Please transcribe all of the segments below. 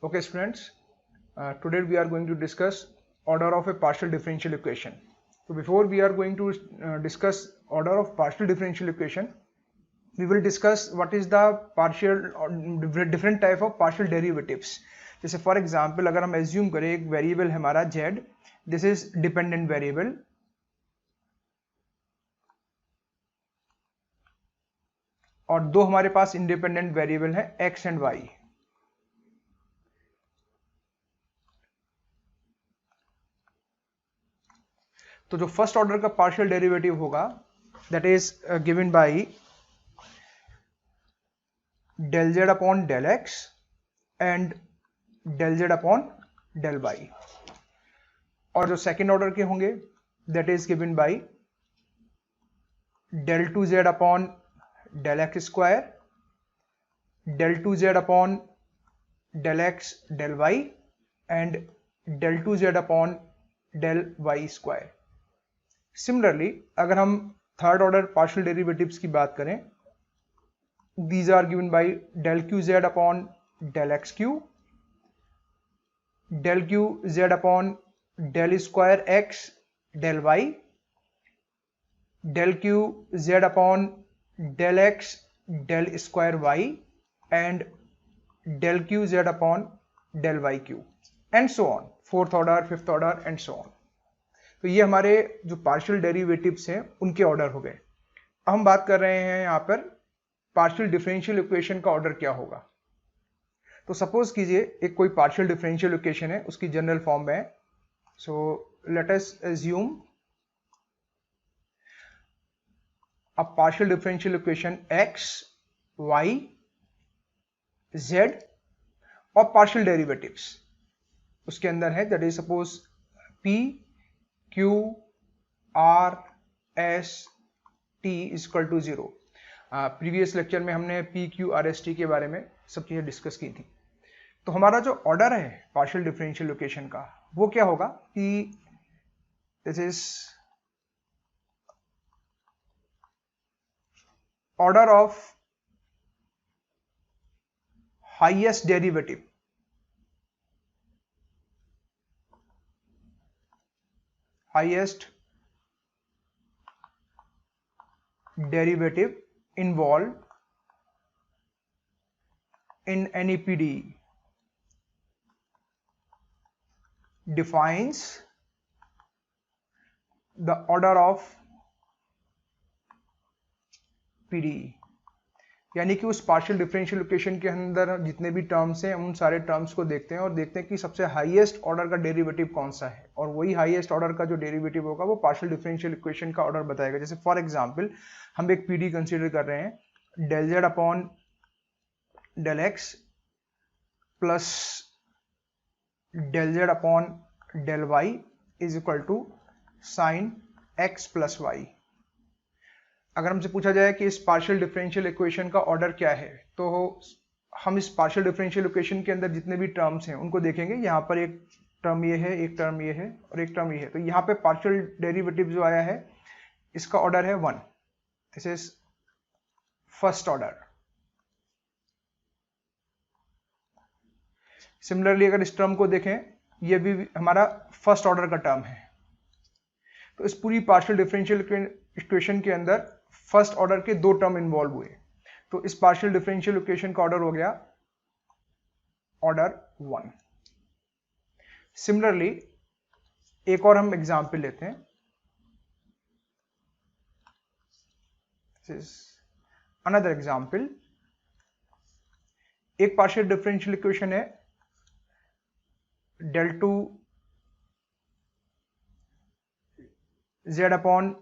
Okay students, today we are going to discuss order of a partial differential equation. So before we are going to discuss order of partial differential equation, we will discuss what is the partial or different type of partial derivatives. जैसे for example अगर हम assume करें एक variable है हमारा z, this is dependent variable और दो हमारे पास इंडिपेंडेंट वेरिएबल है x एंड y. तो जो फर्स्ट ऑर्डर का पार्शियल डेरिवेटिव होगा that is given by del z upon del x and del z upon del y. और जो सेकेंड ऑर्डर के होंगे that is given by del 2z upon del x square, del 2z upon del x del y and del 2z upon del y square. Similarly अगर हम third order partial derivatives की बात करें, these are given by del qz upon del xq, del qz upon del square x del y, del qz upon del x del square y and del qz upon del yq and so on, fourth order, fifth order and so on. तो ये हमारे जो partial derivatives हैं उनके order हो गए. अब हम बात कर रहे हैं यहाँ पर पार्शियल डिफरेंशियल इक्वेशन का ऑर्डर क्या होगा. तो सपोज कीजिए एक कोई पार्शियल डिफरेंशियल इक्वेशन है, उसकी जनरल फॉर्म में है. So let us assume a partial differential equation x, y, z और पार्शियल डेरिवेटिव्स उसके अंदर है, that is suppose p q r s t is equal to 0. Previous lecture में हमने P Q R S T के बारे में सब चीजें डिस्कस की थी. तो हमारा जो ऑर्डर है पार्शियल डिफरेंशियल इक्वेशन का वो क्या होगा कि this is order of highest derivative involved in any PDE defines the order of PDE. यानी कि उस पार्शियल डिफरेंशियल इक्वेशन के अंदर जितने भी टर्म्स हैं उन सारे टर्म्स को देखते हैं और देखते हैं कि सबसे हाईएस्ट ऑर्डर का डेरिवेटिव कौन सा है, और वही हाईएस्ट ऑर्डर का जो डेरिवेटिव होगा वो पार्शियल डिफरेंशियल इक्वेशन का ऑर्डर बताएगा. जैसे फॉर एग्जांपल हम एक पीडी कंसीडर कर रहे हैं, del z upon del x plus del z upon del y is equal to sine x plus y. अगर हमसे पूछा जाए कि इस पार्शियल डिफरेंशियल इक्वेशन का ऑर्डर क्या है, तो हम इस पार्शियल डिफरेंशियल इक्वेशन के अंदर जितने भी टर्म्स हैं उनको देखेंगे. यहाँ पर एक टर्म ये है, एक टर्म ये है और एक टर्म ये है. तो यहाँ पे पार्शियल डेरिवेटिव जो आया है इसका ऑर्डर है 1. This is first order. Similarly अगर इस टर्म को देखें, ये भी हमारा फर्स्ट ऑर्डर का टर्म है. तो इस पूरी पार्शियल डिफरेंशियल इक्वेशन के अंदर फर्स्ट ऑर्डर के दो टर्म इन्वॉल्व हुए. तो इस पार्शियल डिफरेंशियल इक्वेशन का ऑर्डर हो गया ऑर्डर 1. सिमिलरली एक और हम एग्जांपल लेते हैं. अनदर एग्जांपल, एक पार्शियल डिफरेंशियल इक्वेशन है del 2 z upon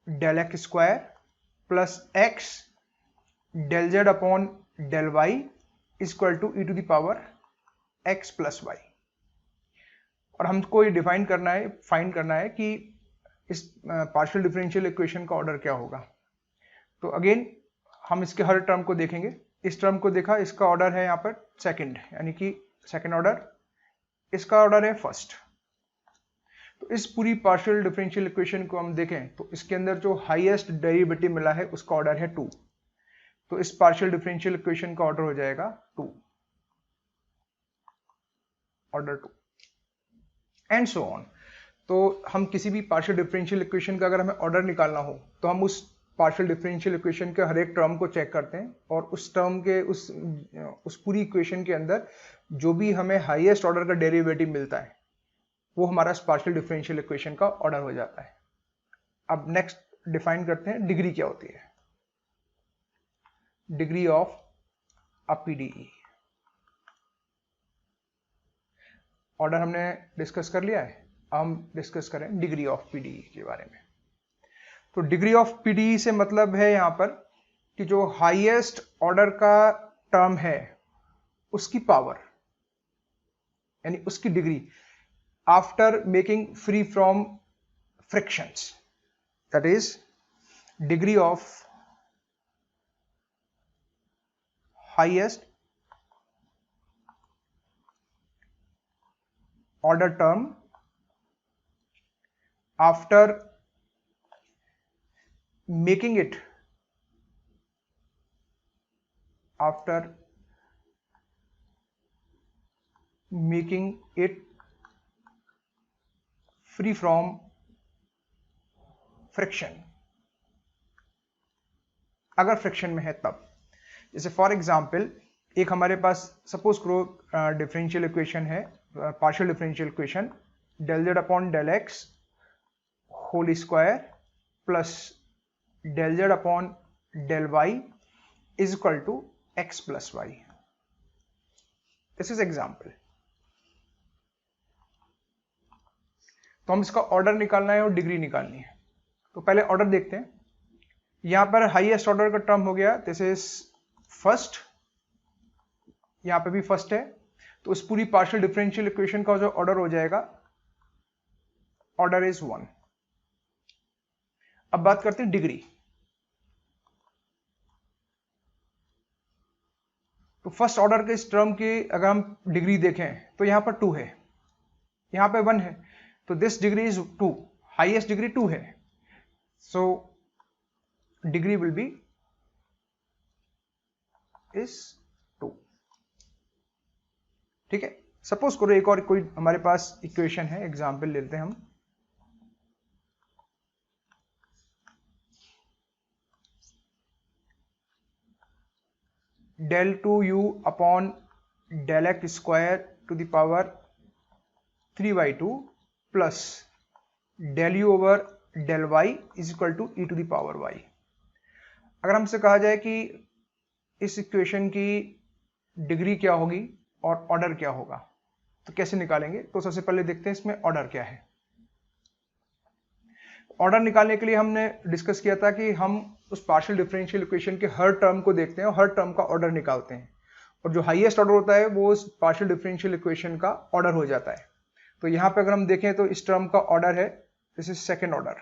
del x square plus x del z upon del y equal to e to the power x plus y. और हमको ये डिफाइन करना है, फाइंड करना है कि इस पार्शियल डिफरेंशियल इक्वेशन का ऑर्डर क्या होगा. तो अगेन हम इसके हर टर्म को देखेंगे. इस टर्म को देखा, इसका ऑर्डर है यहाँ पर सेकंड, यानी कि सेकंड ऑर्डर. इसका ऑर्डर है फर्स्ट. तो इस पूरी पार्शियल डिफरेंशियल इक्वेशन को हम देखें तो इसके अंदर जो हाईएस्ट डेरिवेटिव मिला है उसका ऑर्डर है 2. तो इस पार्शियल डिफरेंशियल इक्वेशन का ऑर्डर हो जाएगा 2. Order 2 and so on. तो हम किसी भी पार्शियल डिफरेंशियल इक्वेशन का अगर हमें ऑर्डर निकालना हो तो हम उस पार्शियल डिफरेंशियल इक्वेशन के हर एक टर्म को चेक करते हैं और उस टर्म के उस पूरी इक्वेशन के अंदर जो भी हमें हाईएस्ट ऑर्डर का डेरिवेटिव मिलता है वो हमारा पार्शियल डिफरेंशियल इक्वेशन का ऑर्डर हो जाता है। अब नेक्स्ट डिफाइन करते हैं डिग्री क्या होती है। Degree of a PDE, order हमने डिस्कस कर लिया है, अब हम डिस्कस करें डिग्री ऑफ पीडीई के बारे में। तो डिग्री ऑफ पीडीई से मतलब है यहां पर कि जो हाईएस्ट ऑर्डर का टर्म है उसकी पावर यानी उसकी degree after making free from frictions, that is degree of highest order term after making it free from friction, अगर फ्रिक्शन में है तब। जैसे फॉर एग्जांपल एक हमारे पास सपोज करो डिफरेंशियल इक्वेशन है, partial differential equation del z upon del x whole square plus del z upon del y is equal to x plus y. This is example. तो हम इसका ऑर्डर निकालना है और डिग्री निकालनी है। तो पहले ऑर्डर देखते हैं। यहां पर हाईएस्ट ऑर्डर का टर्म हो गया, दिस इज फर्स्ट, यहां पे भी फर्स्ट है, तो उस पूरी पार्शियल डिफरेंशियल इक्वेशन का जो ऑर्डर हो जाएगा ऑर्डर इज 1। अब बात करते हैं डिग्री। तो फर्स्ट ऑर्डर के इस टर्म की अगर हम डिग्री देखें तो यहां पर 2 है, यहां पर 1 है, तो this degree is 2, highest degree 2 है, so degree will be is 2। ठीक है। सपोज करो एक और कोई हमारे पास इक्वेशन है, एग्जांपल लेते हैं हम। del 2u upon del x square to the power 3/2 plus del u over del y is equal to e to the power y। अगर हमसे कहा जाए कि इस इक्वेशन की डिग्री क्या होगी और ऑर्डर क्या होगा तो कैसे निकालेंगे, तो सबसे पहले देखते हैं इसमें ऑर्डर क्या है। ऑर्डर निकालने के लिए हमने डिस्कस किया था कि हम उस पार्शियल डिफरेंशियल इक्वेशन के हर टर्म को देखते हैं और हर टर्म का ऑर्डर निकालते हैं, और जो हाईएस्ट ऑर्डर होता है वो उस पार्शियल डिफरेंशियल इक्वेशन का ऑर्डर हो जाता है। तो यहां पे अगर हम देखें तो इस टर्म का ऑर्डर है, दिस इज सेकेंड ऑर्डर,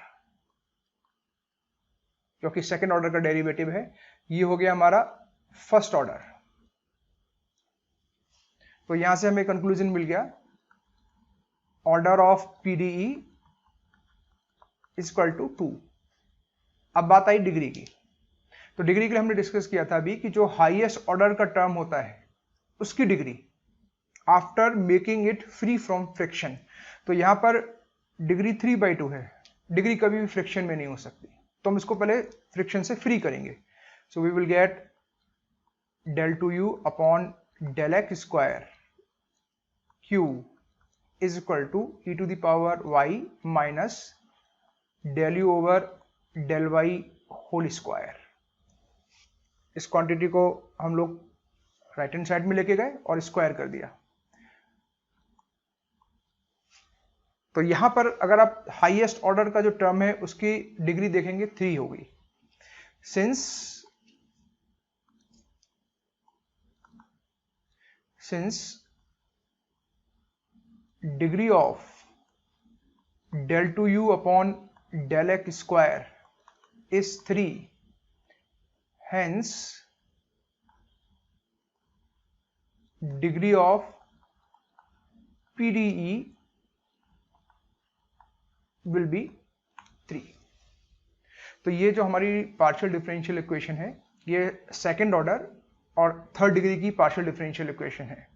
क्योंकि सेकेंड ऑर्डर का डेरिवेटिव है। ये हो गया हमारा फर्स्ट ऑर्डर। तो यहां से हमें कंक्लूजन मिल गया, order of PDE is equal to 2। अब बात आई डिग्री की। तो डिग्री के लिए हमने डिस्कस किया था अभी कि जो हाईएस्ट ऑर्डर का टर्म होता है उसकी degree after making it free from friction. तो यहां पर डिग्री 3/2 है, डिग्री कभी भी फ्रिक्शन में नहीं हो सकती, तो हम इसको पहले फ्रिक्शन से फ्री करेंगे। So we will get del 2u upon del x square q is equal to e to the power y minus del u over del y whole square. इस क्वांटिटी को हम लोग राइट हैंड साइड में लेके गए और square कर दिया। तो यहां पर अगर आप हाईएस्ट ऑर्डर का जो टर्म है उसकी डिग्री देखेंगे 3 होगी, since degree of del 2u upon del x square is 3, hence degree of PDE will be 3। तो ये जो हमारी पार्शियल डिफरेंशियल इक्वेशन है ये सेकेंड ऑर्डर और थर्ड डिग्री की पार्शियल डिफरेंशियल इक्वेशन है।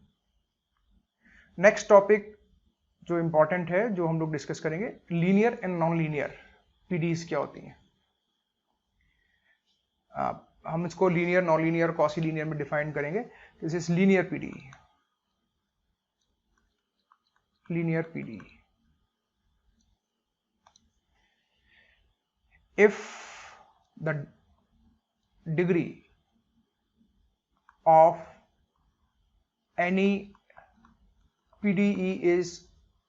नेक्स्ट टॉपिक जो इंपॉर्टेंट है, जो हम लोग डिस्कस करेंगे, linear and non linear PDs क्या होती हैं। हम इसको linear, non linear, quasi linear में डिफाइन करेंगे। This is linear PD. Linear PD, if the degree of any PDE is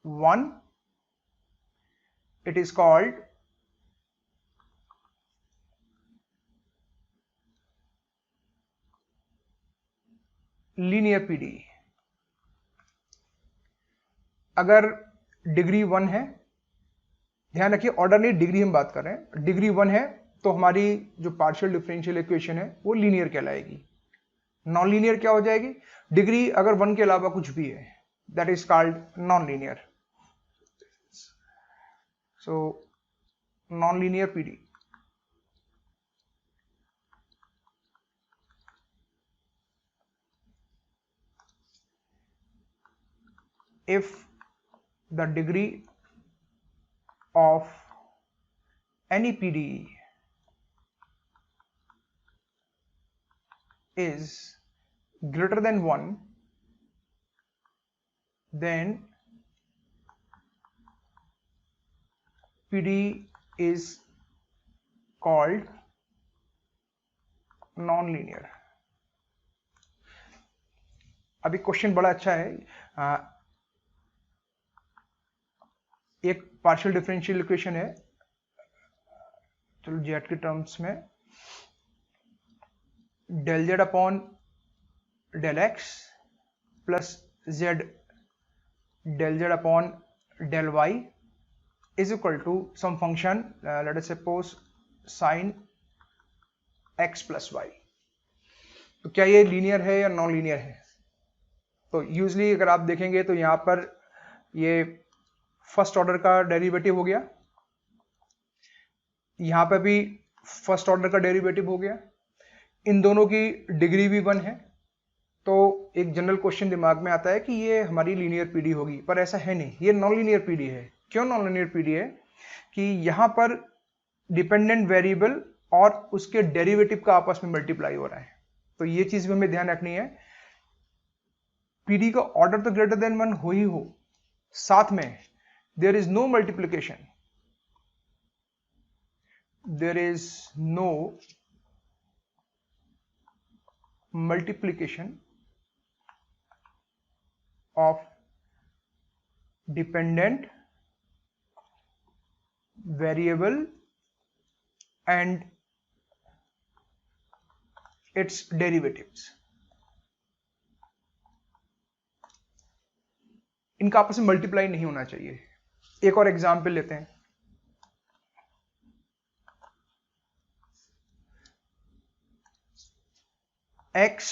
1, it is called linear PDE। अगर डिग्री 1 है, ध्यान रखिए ऑर्डर नहीं, डिग्री हम बात कर रहे हैं, डिग्री 1 है तो हमारी जो पार्शियल डिफरेंशियल इक्वेशन है वो लीनियर कहलाएगी। नॉन लीनियर क्या हो जाएगी? डिग्री अगर 1 के अलावा कुछ भी है, that is called non linear. So non linear PD. If the degree of any PDE is greater than 1, then PDE is called non-linear। अभी क्वेश्चन बड़ा अच्छा है। एक पार्शियल डिफरेंशियल इक्वेशन है, चलो जेड के टर्म्स में, del z upon del x plus z del z upon del y is equal to some function, let us suppose sine x plus y. तो क्या ये लीनियर है या नॉन लीनियर है? तो यूजली अगर आप देखेंगे तो यहां पर ये फर्स्ट ऑर्डर का डेरिवेटिव हो गया, यहां पर भी फर्स्ट ऑर्डर का डेरिवेटिव हो गया, इन दोनों की डिग्री भी 1 है। तो एक जनरल क्वेश्चन दिमाग में आता है कि ये हमारी लीनियर पीडी होगी, पर ऐसा है नहीं, ये नॉन लीनियर पीडी है। क्यों नॉन लीनियर पीडी है? कि यहां पर डिपेंडेंट वेरिएबल और उसके डेरिवेटिव का आपस में मल्टीप्लाई हो रहा है। तो ये चीज भी हमें ध्यान रखनी है, पीडी का ऑर्डर तो ग्रेटर देन 1 हो ही हो, साथ में there is no multiplication, there is no multiplication of dependent variable and its derivatives। इनका आपस में मल्टीप्लाई नहीं होना चाहिए। एक और एग्जाम्पल लेते हैं, x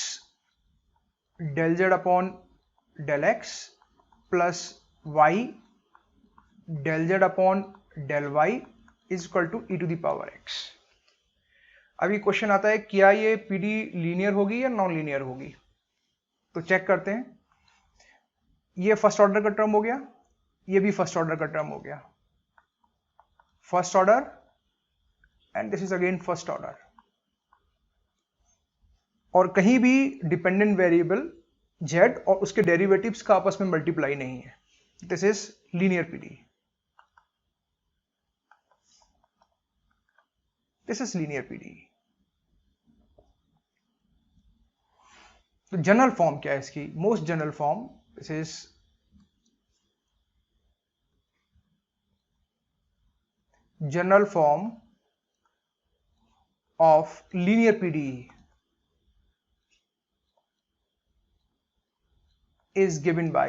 del z upon del x plus y del z upon del y is equal to e to the power x। अभी क्वेश्चन आता है क्या ये पीडी लीनियर होगी या नॉन लीनियर होगी? तो चेक करते हैं, ये फर्स्ट ऑर्डर का टर्म हो गया, ये भी फर्स्ट ऑर्डर का टर्म हो गया, first order and this is again first order, और कहीं भी डिपेंडेंट वेरिएबल z और उसके डेरिवेटिव्स का आपस में मल्टीप्लाई नहीं है। This is linear PD, this is linear PD. तो जनरल फॉर्म क्या है इसकी? Most general form, this is general form of linear PDE is given by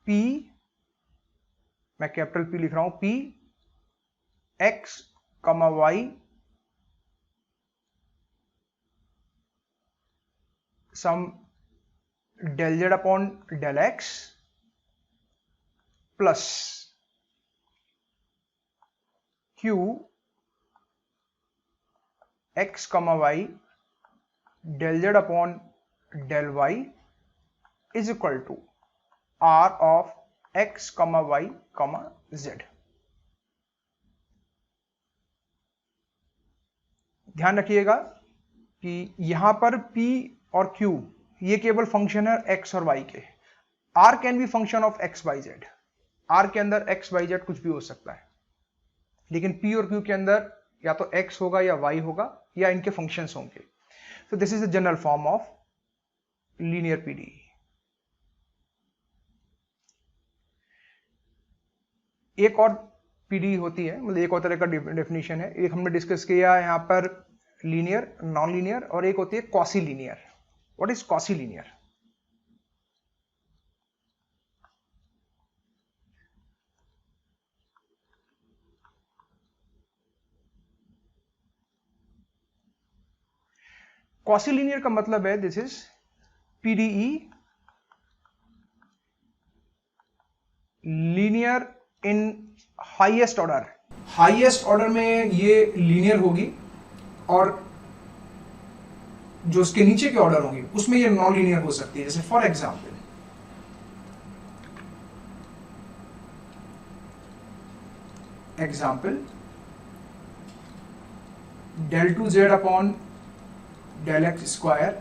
P, मैं कैपिटल P लिख रहा हूं, P x, y some del z upon del x plus q x, y del z upon del y is equal to r of x, y, z। ध्यान रखिएगा कि यहां पर p और q ये केवल फंक्शन है x और y के। r can be function of x, y, z। r के अंदर x, y, z कुछ भी हो सकता है, लेकिन p और q के अंदर या तो x होगा या y होगा या इनके फंक्शंस होंगे। तो this is the general form of linear PD. एक और पीडी होती है, मतलब एक और तरह का डेफिनेशन है। एक हमने डिस्कस किया यहां पर लीनियर, नॉन लीनियर, और एक होती है quasi linear. What is quasi linear? Quasi linear का मतलब है this is PDE linear in highest order. Highest order में ये लीनियर होगी और जो उसके नीचे के ऑर्डर होंगे उसमें ये नॉन लीनियर हो सकती है। जैसे for example del 2z upon del x square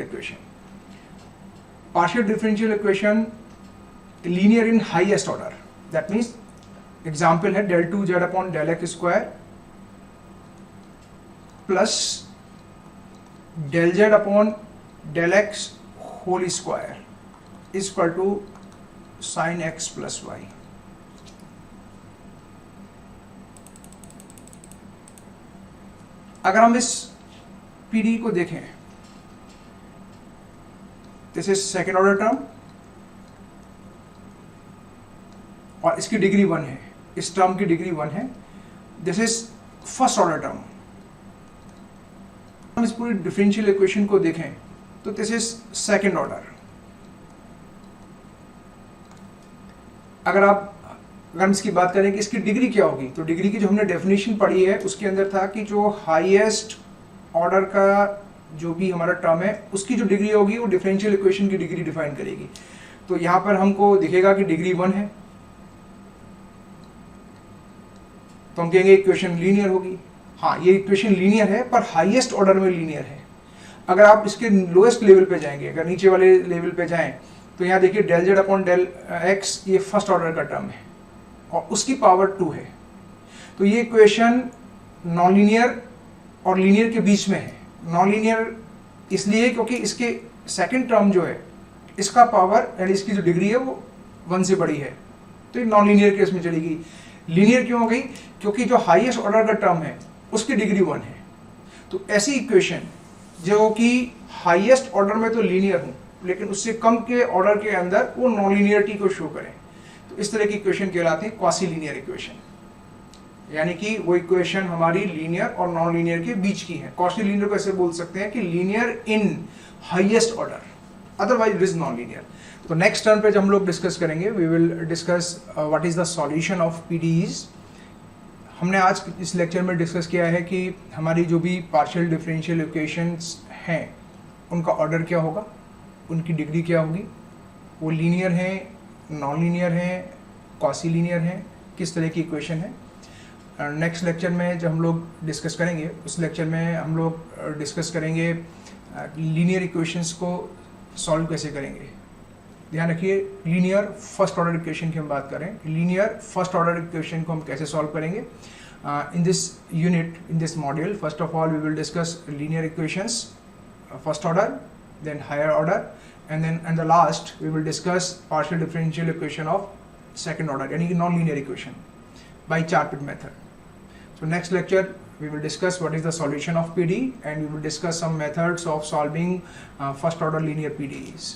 equation, partial differential equation linear in highest order। that means example है del 2z upon del x square plus del z upon del x whole square is equal to sin x plus y। अगर हम इस PD को देखें, this is second order term और इसकी degree 1 है, इस टर्म की डिग्री 1 है। This is first order term. हम इस पूरी डिफरेंशियल इक्वेशन को देखें तो दिस इज सेकेंड ऑर्डर। अगर हम इसकी बात करें कि इसकी डिग्री क्या होगी, तो डिग्री की जो हमने डेफिनेशन पढ़ी है उसके अंदर था कि जो हाईएस्ट ऑर्डर का जो भी हमारा टर्म है उसकी जो डिग्री होगी वो डिफरेंशियल इक्वेशन की डिग्री डिफाइन करेगी। तो यहां पर हमको दिखेगा कि डिग्री 1 है, तो हम कहेंगे इक्वेशन लीनियर होगी। हाँ, ये इक्वेशन लीनियर है पर हाईएस्ट ऑर्डर में लीनियर है। अगर आप इसके लोएस्ट लेवल पे जाएंगे, अगर नीचे वाले लेवल पे जाएं, तो यहाँ देखिए del z upon del x ये फर्स्ट ऑर्डर का टर्म है और उसकी पावर 2 है। तो ये इक्वेशन नॉन लीनियर और लीनियर के बीच में है। नॉन लीनियर इसलिए क्योंकि इसके सेकंड टर्म जो है इसका पावर यानी इसकी जो डिग्री है वो 1 से बड़ी है, तो ये नॉन लीनियर केस में चलेगी। लीनियर क्यों हो गई? क्योंकि जो हाईएस्ट ऑर्डर का टर्म है उसकी डिग्री 1 है। तो ऐसी इक्वेशन जो कि हाईएस्ट ऑर्डर में तो लीनियर हो लेकिन उससे कम के ऑर्डर के अंदर वो नॉन लीनियरिटी को शो करें, तो इस तरह की इक्वेशन कहलाती है क्वासी लीनियर इक्वेशन। यानी कि वो इक्वेशन हमारी लीनियर और नॉन लीनियर के बीच की है। क्वासी लीनियर को ऐसे बोल सकते हैं कि linear in highest order, otherwise it is non linear. तो नेक्स्ट टर्म पे जब हम लोग डिस्कस करेंगे, we will discuss what is the solution of PDEs. हमने आज इस लेक्चर में डिस्कस किया है कि हमारी जो भी पार्शियल डिफरेंशियल इक्वेशंस हैं उनका ऑर्डर क्या होगा, उनकी डिग्री क्या होगी, वो लीनियर हैं, नॉन लीनियर हैं, क्वासी लीनियर हैं, किस तरह की इक्वेशन है। नेक्स्ट लेक्चर में जब हम लोग डिस्कस करेंगे, उस लेक्चर में हम लोग डिस्कस करेंगे लीनियर इक्वेशंस को सॉल्व कैसे करेंगे। ध्यान रखिए, लीनियर फर्स्ट ऑर्डर इक्वेशन की हम बात करें, लीनियर फर्स्ट ऑर्डर इक्वेशन को हम कैसे सॉल्व करेंगे। In this unit, in this module, first of all we will discuss linear equations first order, then higher order, and then and the last we will discuss partial differential equation of second order, yani non-linear equation by Charpit method. So next lecture we will discuss what is the solution of PD and we will discuss some methods of solving first order linear PDEs.